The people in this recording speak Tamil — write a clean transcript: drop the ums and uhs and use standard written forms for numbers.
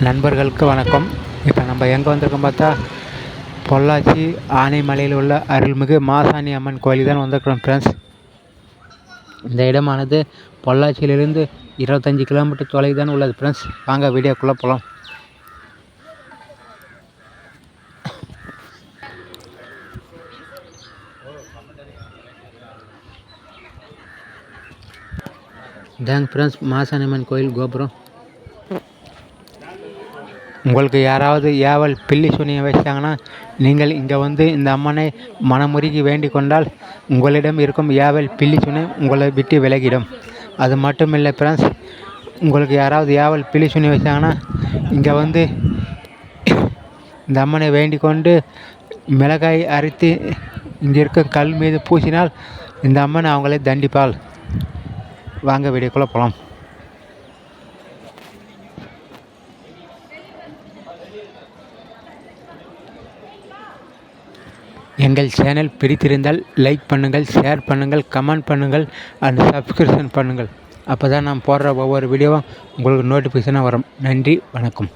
நண்பர்களுக்கு வணக்கம். இப்போ நம்ம எங்கே வந்திருக்கோம் பார்த்தா, பொள்ளாச்சி ஆனைமலையில் உள்ள அருள்மிகு மாசாணி அம்மன் கோயில் தான் வந்திருக்கிறோம் ஃப்ரெண்ட்ஸ். இந்த இடமானது பொள்ளாச்சியிலிருந்து 25 கிலோமீட்டர் தொலைவு தான் உள்ளது ஃப்ரெண்ட்ஸ். வாங்க வீடியோக்குள்ளே போகலாம். இதாங்க ஃப்ரெண்ட்ஸ் மாசாணி அம்மன் கோயில் கோபுரம். உங்களுக்கு யாராவது ஏவல் பில்லி சூனியம் வச்சாங்கன்னா நீங்கள் இங்கே வந்து இந்த அம்மனை மனமுருகி வேண்டிக் கொண்டால் உங்களிடம் இருக்கும் ஏவல் பில்லி சூனியம் உங்களை விட்டு விலகிடும். அது மட்டும் இல்லை ஃப்ரெண்ட்ஸ், உங்களுக்கு யாராவது ஏவல் பில்லி சூனியம் வச்சாங்கன்னா இங்கே வந்து இந்த அம்மனை வேண்டிக் கொண்டு மிளகாய் அரைத்து இங்கே இருக்க கல் மீது பூசினால் இந்த அம்மன் அவங்களை தண்டிப்பாள். வாங்க வீடியோக்குள்ளே போகலாம். எங்கள் சேனல் பிடித்திருந்தால் லைக் பண்ணுங்கள், ஷேர் பண்ணுங்கள், கமெண்ட் பண்ணுங்கள் அண்ட் சப்ஸ்கிரிப்ஷன் பண்ணுங்கள். அப்போ தான் நான் போடுற ஒவ்வொரு வீடியோவும் உங்களுக்கு நோட்டிஃபிகேஷனாக வரும். நன்றி, வணக்கம்.